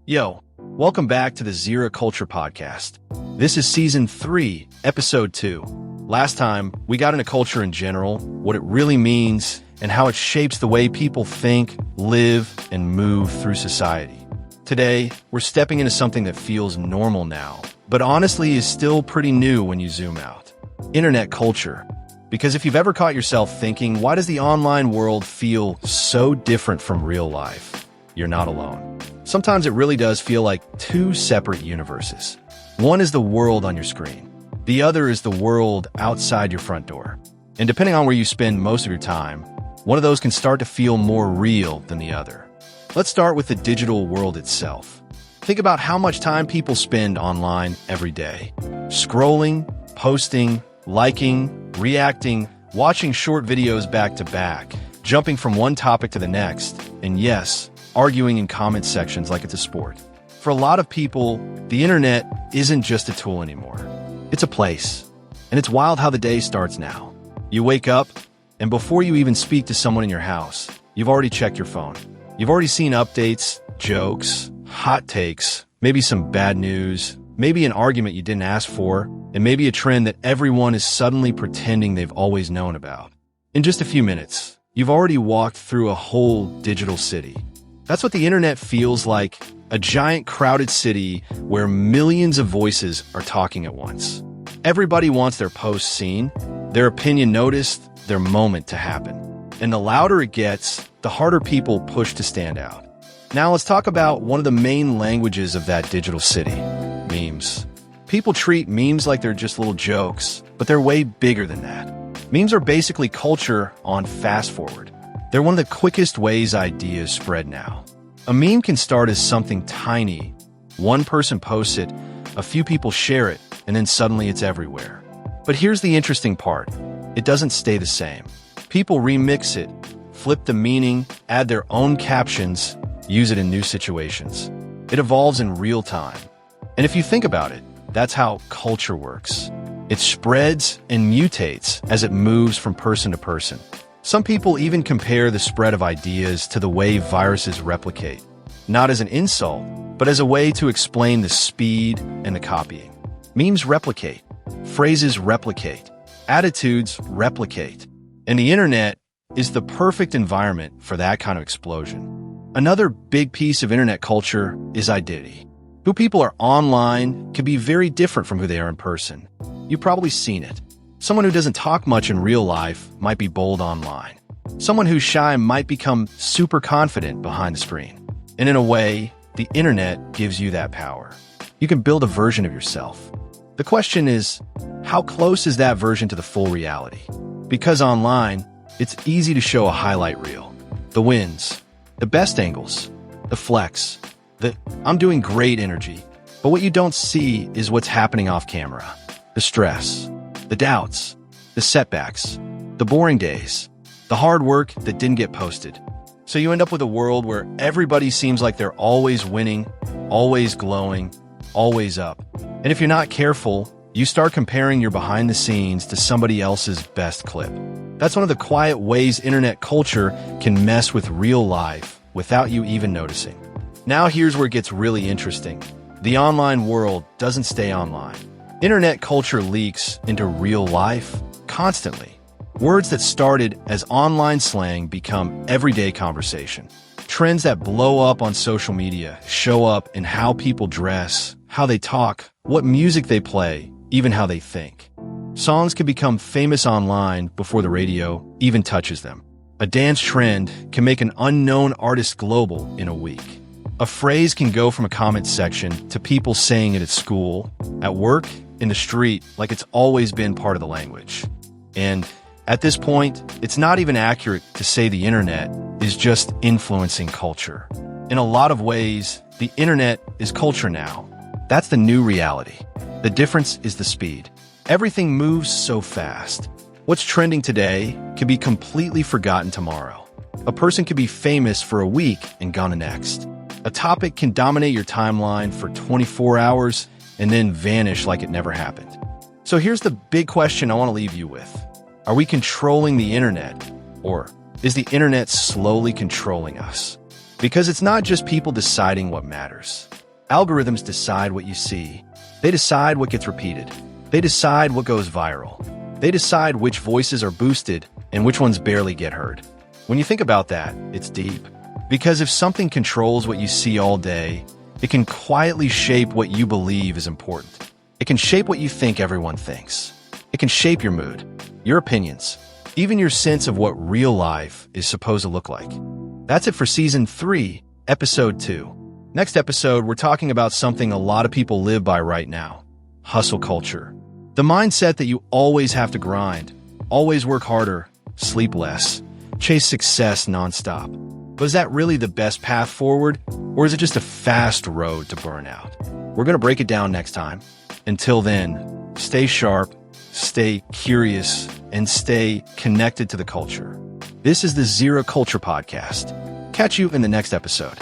Yo, welcome back to the Zira Culture Podcast. This is Season 3, Episode 2. Last time, we got into culture in general, what it really means, and how it shapes the way people think, live, and move through society. Today, we're stepping into something that feels normal now, but honestly is still pretty new when you zoom out. Internet culture. Because if you've ever caught yourself thinking, why does the online world feel so different from real life? You're not alone. Sometimes it really does feel like two separate universes. One is the world on your screen. The other is the world outside your front door. And depending on where you spend most of your time, one of those can start to feel more real than the other. Let's start with the digital world itself. Think about how much time people spend online every day. Scrolling, posting, liking, reacting, watching short videos back to back, jumping from one topic to the next, and yes, arguing in comment sections like it's a sport. For a lot of people, the internet isn't just a tool anymore. It's a place. And it's wild how the day starts now. You wake up, and before you even speak to someone in your house, you've already checked your phone. You've already seen updates, jokes, hot takes, maybe some bad news, maybe an argument you didn't ask for, and maybe a trend that everyone is suddenly pretending they've always known about. In just a few minutes, you've already walked through a whole digital city. That's what the internet feels like, a giant crowded city where millions of voices are talking at once. Everybody wants their post seen, their opinion noticed, their moment to happen. And the louder it gets, the harder people push to stand out. Now let's talk about one of the main languages of that digital city, memes. People treat memes like they're just little jokes, but they're way bigger than that. Memes are basically culture on fast forward. They're one of the quickest ways ideas spread now. A meme can start as something tiny. One person posts it, a few people share it, and then suddenly it's everywhere. But here's the interesting part. It doesn't stay the same. People remix it, flip the meaning, add their own captions, use it in new situations. It evolves in real time. And if you think about it, that's how culture works. It spreads and mutates as it moves from person to person. Some people even compare the spread of ideas to the way viruses replicate, not as an insult, but as a way to explain the speed and the copying. Memes replicate, phrases replicate, attitudes replicate, and the internet is the perfect environment for that kind of explosion. Another big piece of internet culture is identity. Who people are online can be very different from who they are in person. You've probably seen it. Someone who doesn't talk much in real life might be bold online. Someone who's shy might become super confident behind the screen. And in a way, the internet gives you that power. You can build a version of yourself. The question is, how close is that version to the full reality? Because online, it's easy to show a highlight reel. The wins, the best angles, the flex, the I'm doing great energy. But what you don't see is what's happening off camera. The stress, the doubts, the setbacks, the boring days, the hard work that didn't get posted. So you end up with a world where everybody seems like they're always winning, always glowing, always up. And if you're not careful, you start comparing your behind the scenes to somebody else's best clip. That's one of the quiet ways internet culture can mess with real life without you even noticing. Now here's where it gets really interesting. The online world doesn't stay online. Internet culture leaks into real life constantly. Words that started as online slang become everyday conversation. Trends that blow up on social media show up in how people dress, how they talk, what music they play, even how they think. Songs can become famous online before the radio even touches them. A dance trend can make an unknown artist global in a week. A phrase can go from a comment section to people saying it at school, at work, in the street, like it's always been part of the language. And at this point, it's not even accurate to say the internet is just influencing culture. In a lot of ways, the internet is culture now. That's the new reality. The difference is the speed. Everything moves so fast. What's trending today can be completely forgotten tomorrow. A person could be famous for a week and gone the next. A topic can dominate your timeline for 24 hours and then vanish like it never happened. So here's the big question I want to leave you with. Are we controlling the internet, or is the internet slowly controlling us? Because it's not just people deciding what matters. Algorithms decide what you see. They decide what gets repeated. They decide what goes viral. They decide which voices are boosted and which ones barely get heard. When you think about that, it's deep. Because if something controls what you see all day, it can quietly shape what you believe is important. It can shape what you think everyone thinks. It can shape your mood, your opinions, even your sense of what real life is supposed to look like. That's it for Season 3, Episode 2. Next episode, we're talking about something a lot of people live by right now: hustle culture. The mindset that you always have to grind, always work harder, sleep less, chase success nonstop. But is that really the best path forward, or is it just a fast road to burnout? We're going to break it down next time. Until then, stay sharp, stay curious, and stay connected to the culture. This is the Zira Culture Podcast. Catch you in the next episode.